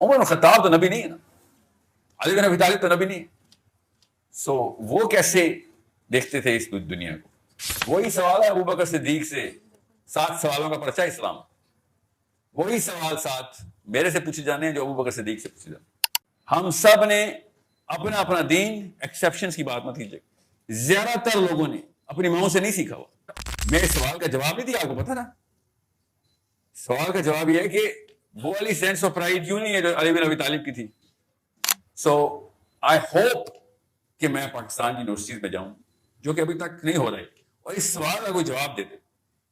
عمر بن خطاب تو نبی نہیں ہے نا, علی بن ابی طالب تو نبی نہیں ہے. سو وہ کیسے دیکھتے تھے اس دنیا کو؟ وہی سوال ہے ابو بکر صدیق سے 7 سوالوں کا پرچہ اسلام, وہی سوال 7 میرے سے پوچھے جانے ہیں جو ابو بکر صدیق سے پوچھے جانے. ہم سب نے اپنا اپنا دین, ایکسیپشنز کی بات مت کیجیے, زیادہ تر لوگوں نے اپنی ماؤں سے نہیں سیکھا ہوا. میں اس سوال کا جواب نہیں دیا, آپ کو پتا نا سوال کا جواب یہ ہے کہ وہ والی سینس آف پرائڈ کیوں نہیں ہے جو علی بن ابی طالب کی تھی. سو آئی ہوپ کہ میں پاکستان کی یونیورسٹیز میں جاؤں, جو کہ ابھی تک نہیں ہو رہے, اور اس سوال کا کوئی جواب دے دے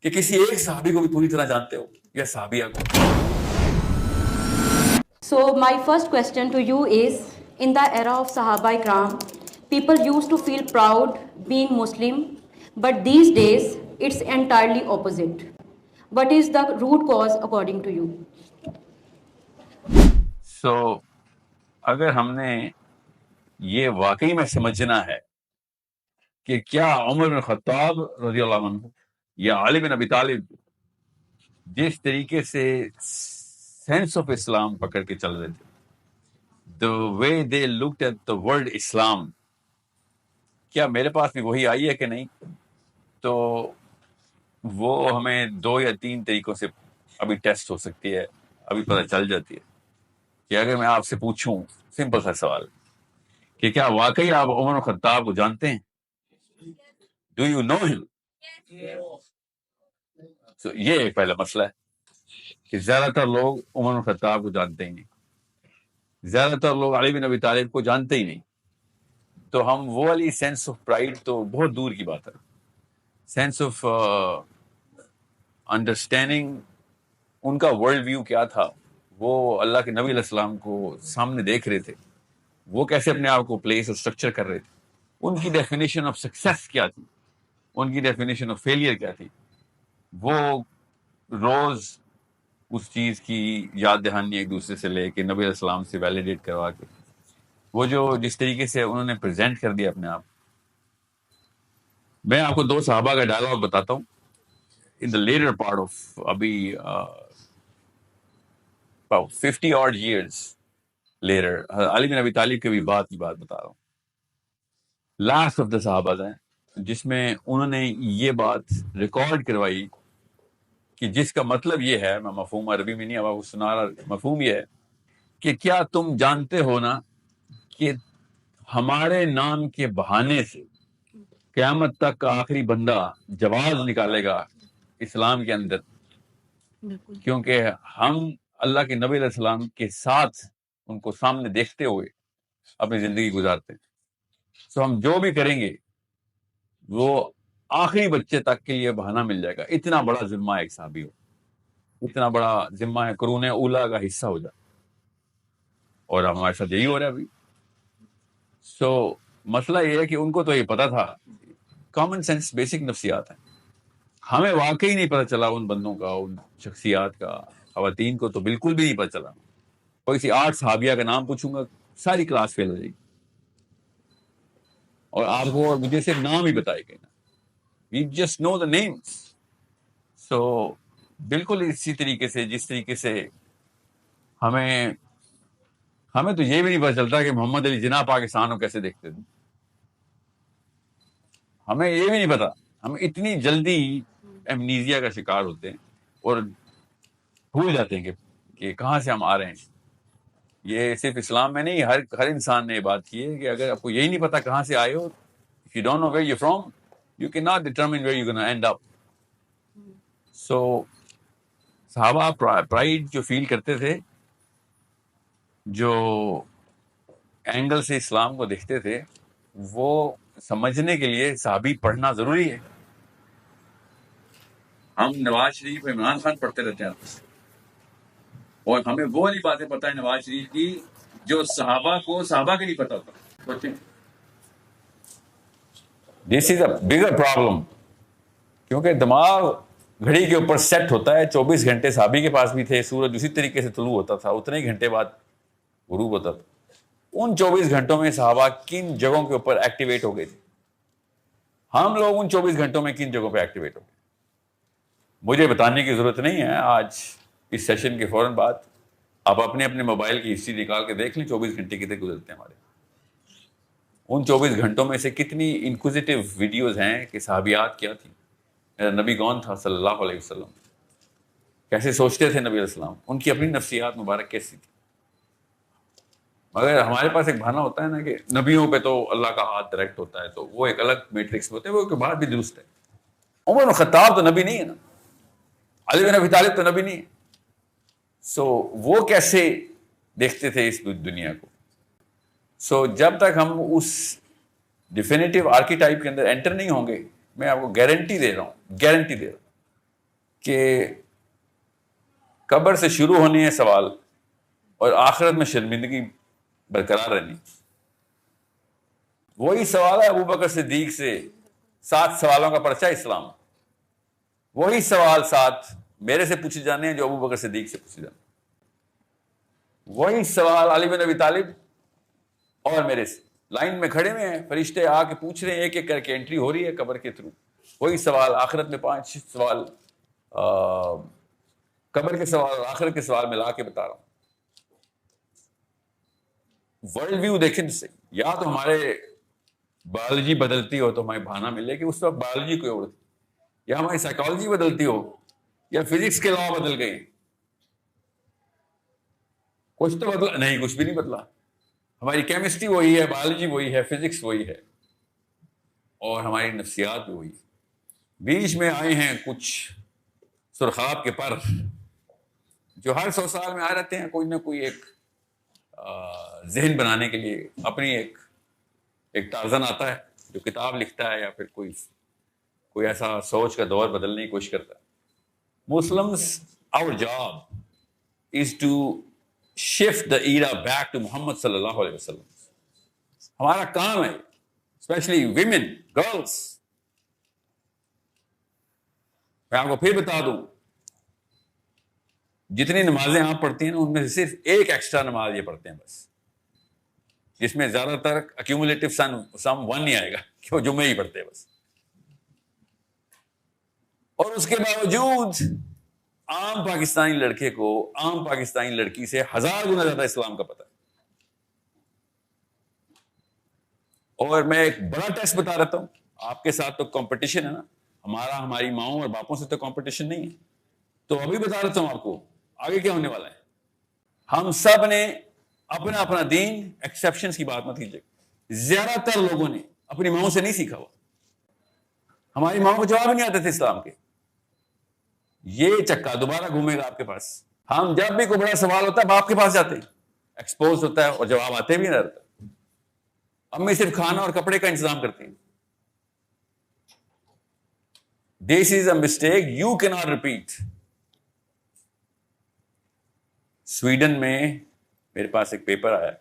کہ کسی ایک صحابی کو بھی پوری طرح جانتے ہو یا صحابیہ کو. So my first question to you is, in the era of Sahaba Ikram, people used to feel proud being Muslim, but these days it's entirely opposite. What is the root cause according to you? سو اگر ہم نے یہ واقعی میں سمجھنا ہے کہ کیا عمر بن خطاب رضی اللہ عنہ یا علی بن ابی طالب جس طریقے سے سینس آف اسلام پکڑ کے چل رہے تھے, the way they looked at the word اسلام, کیا میرے پاس بھی وہی آئی ہے کہ نہیں, تو وہ ہمیں 2 یا 3 طریقوں سے ابھی ٹیسٹ ہو سکتی ہے, ابھی پتہ چل جاتی ہے. کہ اگر میں آپ سے پوچھوں سمپل سا سوال کہ کیا واقعی آپ عمر بن خطاب کو جانتے ہیں, ڈو یو نو ہم, تو یہ ایک پہلا مسئلہ ہے کہ زیادہ تر لوگ عمر بن خطاب کو جانتے ہی نہیں, زیادہ تر لوگ علی بن ابی طالب کو جانتے ہی نہیں. تو ہم وہ والی سینس آف پرائڈ تو بہت دور کی بات ہے, سینس آف انڈرسٹینڈنگ ان کا ورلڈ ویو کیا تھا, وہ اللہ کے نبی علیہ السلام کو سامنے دیکھ رہے تھے, وہ کیسے اپنے آپ کو پلیس اور اسٹرکچر کر رہے تھے, ان کی ڈیفینیشن آف سکسیس کیا تھی, ان کی ڈیفینیشن آف فیلئر کیا تھی, وہ روز اس چیز کی یاد دہانی ایک دوسرے سے لے کے نبی علیہ السلام سے ویلیڈیٹ کروا کے, وہ جو جس طریقے سے انہوں نے پریزنٹ کر دیا اپنے آپ. میں آپ کو 2 صحابہ کا ڈائلاگ بتاتا ہوں ان دا لیٹر پارٹ آف ابھی 50 odd years later, علی بن ابی طالب کے بھی بات کی بات بتا رہا ہوں, لاسٹ آف دا صحابہ ہیں, جس میں انہوں نے یہ بات ریکارڈ کروائی کہ جس کا مطلب یہ ہے, میں مفہوم عربی میں نہیں اب آپ کو سنا رہا, مفہوم یہ ہے کہ کیا تم جانتے ہو نا کہ ہمارے نام کے بہانے سے قیامت تک کا آخری بندہ جواز نکالے گا اسلام کے اندر, کیونکہ ہم اللہ کے نبی علیہ السلام کے ساتھ ان کو سامنے دیکھتے ہوئے اپنی زندگی گزارتے ہیں. سو ہم جو بھی کریں گے وہ آخری بچے تک کے لیے بہانہ مل جائے گا. اتنا بڑا ذمہ ایک صحابی ہو, اتنا بڑا ذمہ ہے, قرون اولا کا حصہ ہو جائے, اور ہمارے ساتھ یہی ہو رہا ہے ابھی. سو مسئلہ یہ ہے کہ ان کو تو یہ پتا تھا, کامن سینس, بیسک نفسیات ہیں. ہمیں واقعی نہیں پتہ چلا ان بندوں کا, ان شخصیات کا, خواتین کو تو بالکل بھی نہیں پتہ چلا. کوئی سی 8 صحابیہ کا نام پوچھوں گا ساری کلاس فیل ہو جائے گی, اور آپ کو اور مجھے صرف نام ہی بتائے گئے نا, we just know the names. سو بالکل اسی طریقے سے جس طریقے سے ہمیں تو یہ بھی نہیں پتہ چلتا کہ محمد علی جناح پاکستان کو کیسے دیکھتے تھے, ہمیں یہ بھی نہیں پتا. ہم اتنی جلدی ایمنیزیا کا شکار ہوتے ہیں اور بھول جاتے ہیں کہ کہاں سے ہم آ رہے ہیں. یہ صرف اسلام میں نہیں, ہر انسان نے یہ بات کی ہے کہ اگر آپ کو یہی نہیں پتا کہاں سے آئے ہو, if you don't know where you're from, you cannot determine where you're going to end up. So صحابہ پرائڈ جو فیل کرتے تھے, جو اینگل سے اسلام کو دیکھتے تھے, وہ سمجھنے کے لیے صحابی پڑھنا ضروری ہے. ہم نواز شریف عمران خان پڑھتے رہتے ہیں اور ہمیں وہ والی باتیں پتہ ہے نواز شریف کی جو صحابہ کے نہیں پتہ ہوتا. دس از اے بگر پرابلم, کیونکہ دماغ گھڑی کے اوپر سیٹ ہوتا ہے. 24 گھنٹے صحابی کے پاس بھی تھے, سورج اسی طریقے سے طلوع ہوتا تھا, اتنے ہی گھنٹے بعد غروب ہوتا تھا. ان 24 گھنٹوں میں صحابہ کن جگہوں کے اوپر ایکٹیویٹ ہو گئے تھے, ہم لوگ ان 24 گھنٹوں میں کن جگہوں پہ ایکٹیویٹ ہو گئے. مجھے بتانے کی ضرورت نہیں ہے, آج اس سیشن کے فوراً بعد آپ اپنے اپنے موبائل کی ہسٹری نکال کے دیکھ لیں 24 گھنٹے کتنے گزرتے ہیں ہمارے. ان 24 گھنٹوں میں سے کتنی انکوزیٹو ویڈیوز ہیں کہ صحابیات کیا تھی, میرا نبی کون تھا صلی اللہ علیہ وسلم, کیسے سوچتے تھے نبی علیہ السلام, ان کی اپنی نفسیات مبارک کیسی تھی. مگر ہمارے پاس ایک بہانہ ہوتا ہے نا کہ نبیوں پہ تو اللہ کا ہاتھ ڈائریکٹ ہوتا ہے, تو وہ ایک الگ میٹرکس ہوتے ہیں, وہ ایک بات بھی درست ہے. عمر بن خطاب تو نبی نہیں ہے نا, علی بن ابی طالب تو نبی نہیں ہے. سو وہ کیسے دیکھتے تھے اس دنیا کو؟ سو جب تک ہم اس ڈیفینیٹو آرکیٹائپ کے اندر انٹر نہیں ہوں گے, میں آپ کو گارنٹی دے رہا ہوں کہ قبر سے شروع ہونے ہیں سوال اور آخرت میں شرمندگی برقرار رہنی. وہی سوال ہے ابو بکر صدیق سے 7 سوالوں کا پرچہ اسلام, وہی سوال 7 میرے سے پوچھے جانے ہیں جو ابو بکر صدیق سے پوچھے جانے ہیں. وہی سوال علی بن ابی طالب اور میرے سے لائن میں کھڑے ہوئے ہیں, فرشتے آ کے پوچھ رہے ہیں, ایک ایک کر کے انٹری ہو رہی ہے قبر کے تھرو. وہی سوال آخرت میں 5 سوال, قبر کے سوال اور آخرت کے سوال ملا کے بتا رہا ہوں. ورلڈ ویو دیکھیں سے, یا تو ہمارے بایولوجی بدلتی ہو تو ہمیں بہانہ ملے کہ اس وقت بایولوجی کوئی اور تھی, یا ہماری سائیکالوجی بدلتی ہو, یا فزکس کے لا بدل گئے. کچھ تو بدلا نہیں, کچھ بھی نہیں بدلا. ہماری کیمسٹری وہی ہے, بایولوجی وہی ہے, فزکس وہی ہے, اور ہماری نفسیات بھی وہی ہے. بیچ میں آئے ہیں کچھ سرخاب کے پر جو ہر 100 سال میں آ رہتے ہیں, کوئی نہ کوئی ایک ذہن بنانے کے لیے اپنی ایک ٹارزن آتا ہے جو کتاب لکھتا ہے, یا پھر کوئی ایسا سوچ کا دور بدلنے کی کوشش کرتا ہے. Muslims, our job is to shift the era back to محمد صلی اللہ علیہ وسلم. ہمارا کام ہے, اسپیشلی ویمن, گرلس. میں آپ کو پھر بتا دوں, جتنی نمازیں آپ پڑھتی ہیں نا, ان میں سے صرف ایک ایکسٹرا نماز یہ پڑھتے ہیں بس, جس میں زیادہ تر ایکومولیٹو سم 1 نہیں آئے گا کہ وہ جمعے ہی پڑھتے ہیں بس. اور اس کے باوجود عام پاکستانی لڑکے کو عام پاکستانی لڑکی سے 1000 گنا زیادہ اسلام کا پتہ ہے. اور میں ایک بڑا ٹیسٹ بتا رہتا ہوں, آپ کے ساتھ تو کمپٹیشن ہے نا, ہماری ماؤں اور باپوں سے تو کمپٹیشن نہیں ہے. تو ابھی بتا رہتا ہوں آپ کو آگے کیا ہونے والا ہے. ہم سب نے اپنا اپنا دین, ایکسیپشنز کی بات مت کیجیے, زیادہ تر لوگوں نے اپنی ماؤں سے نہیں سیکھا ہوا. ہماری ماؤں کو جواب نہیں آتے تھے اسلام کے. یہ چکا دوبارہ گھومے گا آپ کے پاس. ہم جب بھی کوئی بڑا سوال ہوتا ہے باپ کے پاس جاتے ہیں, ایکسپوز ہوتا ہے اور جواب آتے بھی نہ رہتا. امی صرف کھانا اور کپڑے کا انتظام کرتی ہیں. This is a mistake you cannot repeat. Sweden میں میرے پاس ایک پیپر آیا,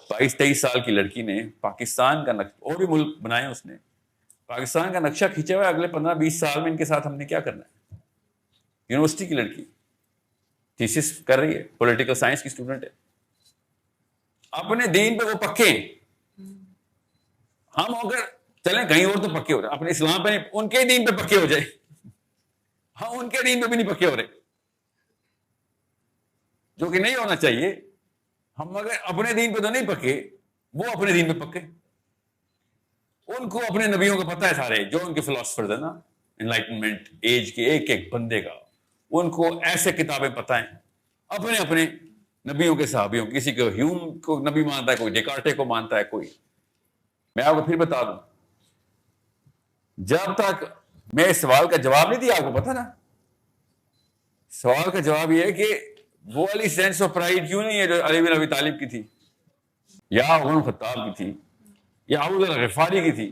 22-23 سال کی لڑکی نے پاکستان کا نقشہ, اور بھی ملک بنایا اس نے, پاکستان کا نقشہ کھینچا ہوا ہے اگلے 15-20 سال میں ان کے ساتھ ہم نے کیا کرنا ہے. یونیورسٹی کی لڑکی تھیسس کر رہی ہے, پولیٹیکل سائنس کی اسٹوڈنٹ ہے. اپنے دین پہ وہ پکے ہیں. ہم اگر چلیں کہیں اور تو پکے ہو رہے, اپنے اسلام پہ نہیں, ان کے دین پہ پکے ہو جائے. ہم ان کے دین پہ بھی نہیں پکے ہو رہے, جو کہ نہیں ہونا چاہیے. ہم اگر اپنے دین پہ تو نہیں پکے, وہ اپنے دین پہ پکے. ان کو اپنے نبیوں کا پتہ ہے سارے, جو ان کے فلاسفرز ہیں نا انلائٹنمنٹ ایج کے ایک ایک بندے کا, ان کو ایسے کتابیں پتہ ہیں اپنے اپنے نبیوں کے صحابیوں. کسی کو ہیوم کو نبی مانتا ہے, کوئی ڈیکارٹے کو مانتا ہے, کوئی. میں آپ کو پھر بتا دوں, جب تک میں اس سوال کا جواب نہیں دیا, آپ کو پتا نا سوال کا جواب یہ ہے کہ وہ والی سینس آف پرائڈ کیوں نہیں ہے جو علی بن ابی طالب کی تھی, یا عمر بن خطاب کی تھی, یا ابو ذر غفاری کی تھی.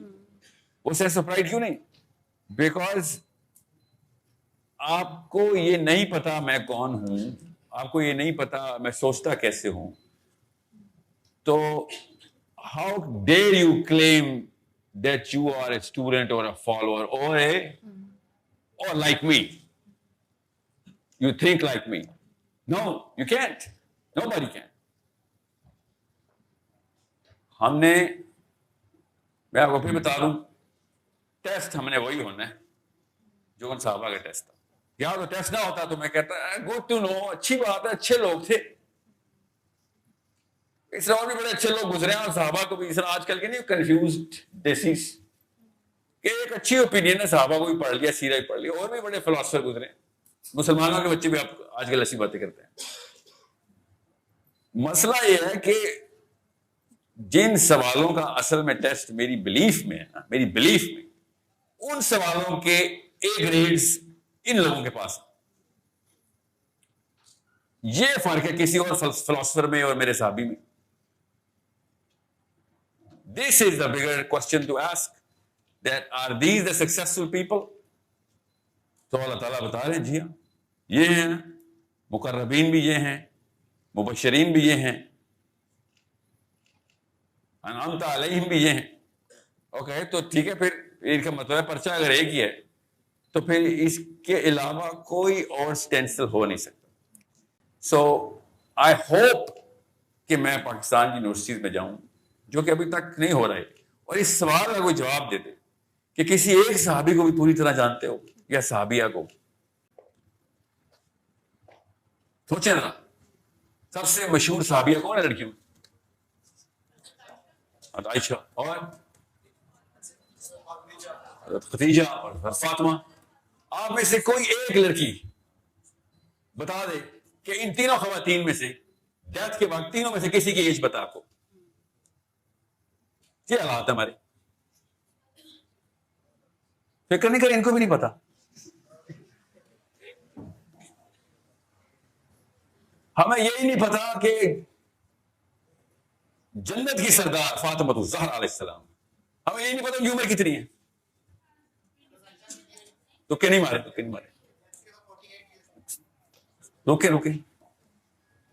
وہ سینس آف پرائڈ کیوں نہیں؟ بیکاز آپ کو یہ نہیں پتا میں کون ہوں, آپ کو یہ نہیں پتا میں سوچتا کیسے ہوں. تو how dare you claim that you are a student or a follower or like me, you think like me. No, you can't. Nobody can. ہم نے, میں آپ کو پھر بتا دوں, ٹیسٹ ہم نے وہی ہونا ہے جو ان صحابہ کا ٹیسٹ تھا. یا تو ٹیسٹ نہ ہوتا تو میں کہتا گڈ ٹو نو، اچھی بات ہے، اچھے لوگ تھے، اس طرح اور بھی بڑے اچھے لوگ گزرے ہیں، اور صحابہ کو بھی اس طرح آج کل کے نہیں کنفیوزڈ ڈیسیز کہ ایک اچھی اوپینین ہے، صحابہ کو بھی پڑھ لیا، سیرہ بھی پڑھ لیا، اور بھی بڑے فلاسفر گزرے ہیں، مسلمانوں کے بچے بھی آپ آج کل ایسی باتیں کرتے ہیں۔ مسئلہ یہ ہے کہ جن سوالوں کا اصل میں ٹیسٹ میری بلیف میں ہے، میری بلیف میں، ان سوالوں کے اے گریڈز ان لوگوں کے پاس، یہ فرق ہے کسی اور فلاسفر میں اور میرے صحابی میں۔ This is the bigger question to ask, that are these the successful people؟ تو اللہ تعالیٰ بتا رہے ہیں جی ہاں یہ ہیں، مقربین بھی یہ ہیں، مبشرین بھی یہ ہیں، انعمت علیہم بھی یہ ہیں۔ اوکے، تو ٹھیک ہے، پھر ان کا مطلب ہے پرچہ اگر ایک ہی ہے تو پھر اس کے علاوہ کوئی اور سٹینسل ہو نہیں سکتا۔ سو آئی ہوپ کہ میں پاکستان کی یونیورسٹیز میں جاؤں، جو کہ ابھی تک نہیں ہو رہا ہے، اور اس سوال کا کوئی جواب دے دے کہ کسی ایک صحابی کو بھی پوری طرح جانتے ہو یا صحابیہ کو۔ سوچیں نا، سب سے مشہور صحابیہ کون ہے لڑکیوں؟ عائشہ اور خدیجہ اور فاطمہ۔ آپ میں سے کوئی ایک لڑکی بتا دے کہ ان تینوں خواتین میں سے ڈیتھ کے بعد تینوں میں سے کسی کی ایج بتا آپ کو۔ یہ حالات ہے ہمارے، فکر نہیں کریں، ان کو بھی نہیں پتا۔ ہمیں یہی نہیں پتا کہ جنت کی سردار فاطمہ الزہرا علیہ السلام، ہمیں یہی نہیں پتا ان کی عمر کتنی ہے۔ تو کہ نہیں مارے، تو کہ نہیں مارے، روکے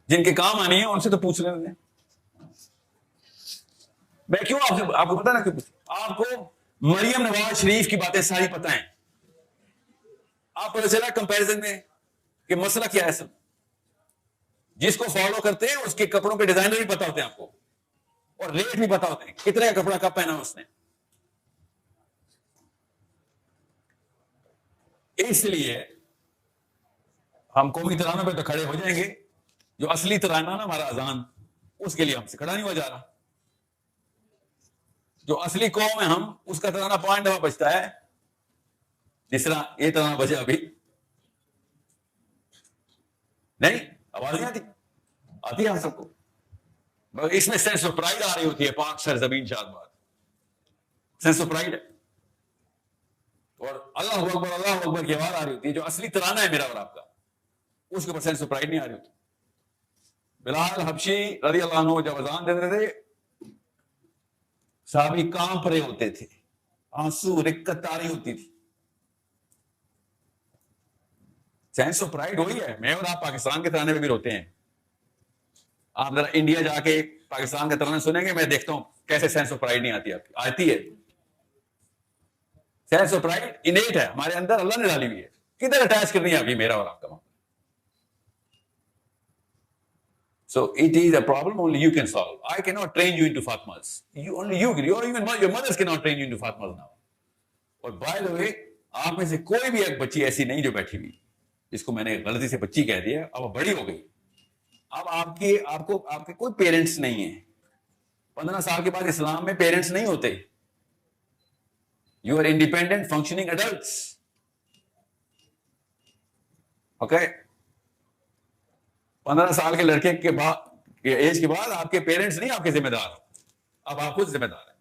جن کے کام آنی ہے ان سے تو پوچھ لینے دیں۔ میں کیوں آپ کو پتا نا کیوں آپ کو مریم نواز شریف کی باتیں ساری پتہ ہیں، آپ پتہ چلا کمپیرزن میں کہ مسئلہ کیا ہے۔ سب جس کو فالو کرتے ہیں اس کے کپڑوں کے ڈیزائنر بھی پتا ہوتے ہیں آپ کو، اور ریٹ بھی پتا ہوتے ہیں، کتنے کا کپڑا کب پہنا اس نے۔ اس لیے ہم قومی ترانوں پہ تو کھڑے ہو جائیں گے، جو اصلی ترانہ نا ہمارا اذان، اس کے لیے ہم سے کھڑا نہیں ہوا جا رہا۔ جو اصلی قوم ہے ہم، اس کا ترانہ 5 دفعہ بجتا ہے، جس طرح یہ ترانہ بجے ابھی نہیں، آواز نہیں آتی ہے ہم سب کو، مگر اس میں سینس آف پرائڈ آ رہی ہوتی ہے، پاک سرزمین شاد باد، سینس آف پرائڈ ہے، اور اللہ اکبر کی آواز آ رہی ہوتی ہے، جو اصلی ترانہ ہے میرا اور آپ کا، اس کے اوپر سینس آف پرائڈ نہیں آ رہی ہوتی۔ بلال حبشی رضی اللہ عنہ جب اذان دیتے تھے، صحابی کانپ رہے ہوتے تھے، آنسو رکت آ رہی ہوتی تھی۔ سینس آف پرائڈ وہی ہے۔ میں اور آپ پاکستان کے ترانے میں بھی روتے ہیں، آپ ذرا انڈیا جا کے پاکستان کا ترانہ سنیں گے، میں دیکھتا ہوں کیسے سینس آف پرائڈ نہیں آتی، آپ کی آتی ہے۔ سینس آف پرائڈ انیٹ ہے ہمارے اندر، اللہ نے ڈالی ہوئی ہے، کدھر اٹیچ کرنی ہے ابھی میرا اور آپ کا۔ So it is a problem only you can solve. I cannot train you into Fatmas. Only you, or even your mothers cannot train you into Fatmas now. اور by the way, آپ میں سے کوئی بھی ایک بچی ایسی نہیں جو بیٹھی ہوئی جس کو میں نے غلطی سے بچی کہہ دیا، اب بڑی ہو گئی، اب آپ کے کوئی پیرنٹس نہیں ہیں۔ 15 سال کے بعد اسلام میں پیرنٹس نہیں ہوتے، you are independent functioning adults. Okay? 15 سال کے لڑکے کے بعد ایج کے بعد آپ کے پیرنٹس نہیں آپ کے ذمہ دار، اب آپ خود ذمہ دار ہیں۔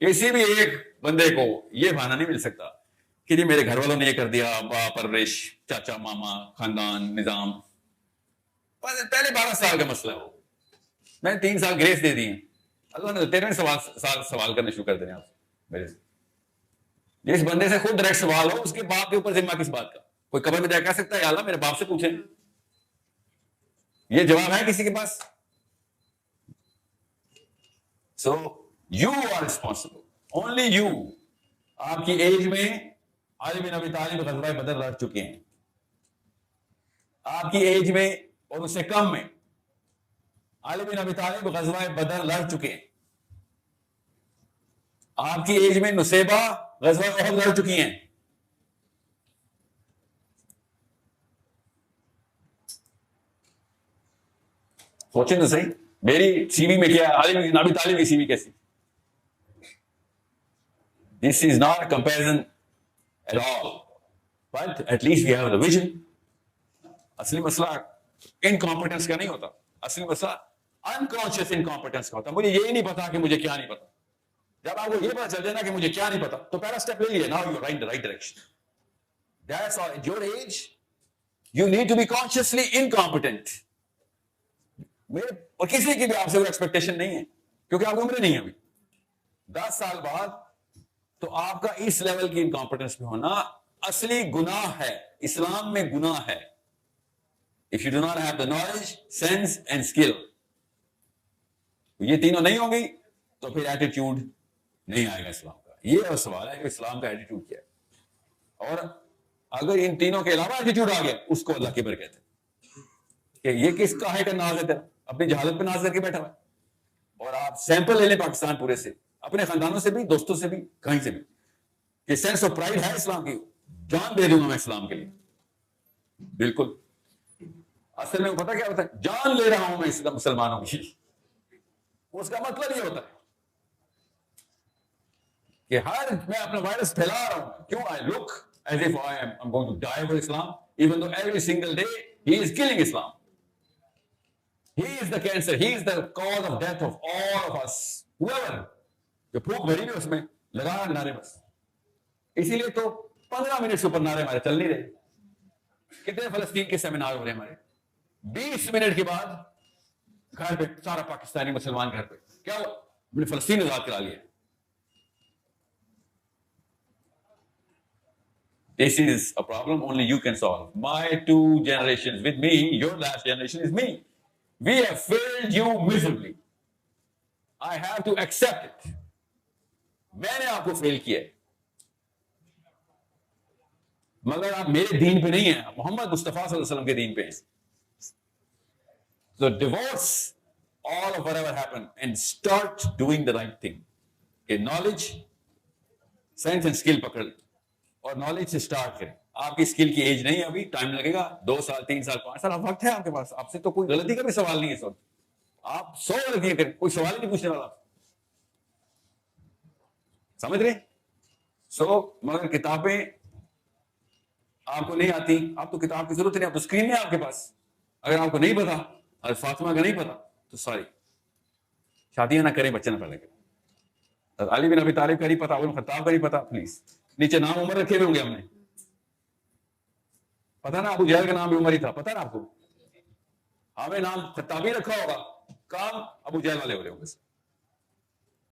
کسی بھی ایک بندے کو یہ بہانہ نہیں مل سکتا کہ جی میرے گھر والوں نے یہ کر دیا، باپ، پرورش، چاچا، ماما، خاندان، نظام۔ پہلے 12 سال کا مسئلہ ہو، میں 3 سال گریس دے دی ہیں، اللہ نے 13 سال سوال کرنے شروع کر دینے آپ میرے سے۔ جس بندے سے خود ڈائریکٹ سوال ہو، اس کے باپ کے اوپر ذمہ کس بات کا؟ کوئی قبر میں جا کہہ سکتا ہے یا اللہ میرے باپ سے پوچھیں؟ یہ جواب ہے کسی کے پاس؟ So you are responsible, only you. آپ کی ایج میں علی بن ابی طالب غزوہ بدر لڑ چکے ہیں، آپ کی ایج میں اور اس سے کم میں علی بن ابی طالب غزوہ بدر لڑ چکے ہیں، آپ کی ایج میں نصیبہ غزوہ احد لڑ چکی ہیں، سوچیں تو صحیح, میری سی وی میں کیا ہے, علی بن ابی طالب کی سی وی کیسی. This is not a comparison at all, but at least we have the vision. اصلی مسئلہ انکمپیٹنس کا نہیں ہوتا, اصلی مسئلہ انکانشیس انکمپیٹنس کا ہوتا. مجھے یہی نہیں پتا کہ مجھے کیا نہیں پتا. جب آپ کو یہ پتا چل جائے نا کہ مجھے کیا نہیں پتا, تو پہلا اسٹیپ لے لیے, now you're right in the right direction. That's all. At your age, you need to be consciously incompetent. میرے اور کسی کی بھی آپ سے وہ ایکسپیکٹیشن نہیں ہے, کیونکہ آپ کی عمر نہیں ہے ابھی. 10 سال بعد تو آپ کا اس لیول کی انکمپیٹنس میں ہونا اصلی گناہ ہے, اسلام میں گناہ ہے. If you do not have the knowledge, sense and skill, یہ تینوں نہیں ہوں گی تو پھر ایٹیٹیوڈ نہیں آئے گا اسلام کا. یہ سوال ہے کہ اسلام کا ایٹیٹیوڈ کیا ہے, اور اگر ان تینوں کے علاوہ ایٹیٹیوڈ آ گیا, اس کو اللہ کبر کہتے ہیں. کہ یہ کس کا ہے کہ ناز ہے تیرا, اپنی جہالت پہ ناز کر کے بیٹھا ہوا ہے. اور آپ سیمپل لے لیں پاکستان پورے سے, اپنے خاندانوں سے بھی, دوستوں سے بھی, کہیں سے بھی, کہ سینس آف پرائڈ ہے اسلام کی, جان دے دوں گا میں اسلام کے لیے. بالکل. اصل میں پتا کیا ہوتا ہے, جان لے رہا ہوں میں مسلمانوں کی, اس کا مطلب یہ ہوتا ہے کہ میں اپنا وائرس پھیلا رہا ہوں. کیوں؟ I look as if I'm going to die for Islam, even though every single day he is killing Islam. He is the cancer, he is the cause of death of all of us, whoever. جو پھوک بھری بھی اس میں لگا نعرے بس. اسی لیے تو 15 منٹ سے اوپر نعرے ہمارے چل نہیں رہے. کتنے فلسطین کے سیمینار ہو رہے ہیں ہمارے, 20 منٹ کے بعد گھر پہ سارا پاکستانی مسلمان گھر پہ, کیا ہوا؟ ہم نے فلسطین آزاد کرا لیا. This is a problem only you can solve. My 2 generations with me, your last generation is me. We have failed you miserably. I have to accept it. میں نے آپ کو فیل کیا ہے, مگر آپ میرے دین پہ نہیں ہیں, آپ محمد مصطفیٰ صلی اللہ علیہ وسلم کے دین پہ ہیں. So divorce all of whatever happened and start doing the right thing. کہ knowledge, sense and skill پکڑ لیں اور knowledge سے start کریں. آپ کی اسکل کی ایج نہیں ہے ابھی, ٹائم لگے گا, 2 سال 3 سال 5 سال وقت ہے آپ کے پاس. آپ سے تو کوئی غلطی کا بھی سوال نہیں ہے اس وقت, آپ 100 غلطیاں کریں, کوئی سوال ہی نہیں پوچھنے والا. سمجھ رہے؟ مگر کتابیں آپ کو نہیں آتی, آپ تو کتاب کی ضرورت نہیں, آپ تو اسکرین میں آپ کے پاس. اگر آپ کو نہیں پتا, اگر فاطمہ کا نہیں پتا, تو سوری, شادیاں نہ کریں, بچے نہ پیدا کریں. علی بن ابی طالب کا نہیں پتا, ابو خطاب کا نہیں پتا, پلیز. نیچے نام عمر رکھے ہوئے ہوں گے ہم نے, پتا نا ابو جہل کا نام بھی عمر ہی تھا, پتا نا آپ کو. ہمیں نام خطابی رکھا ہوگا, کام ابو جہل والے ہو رہے ہوں گے.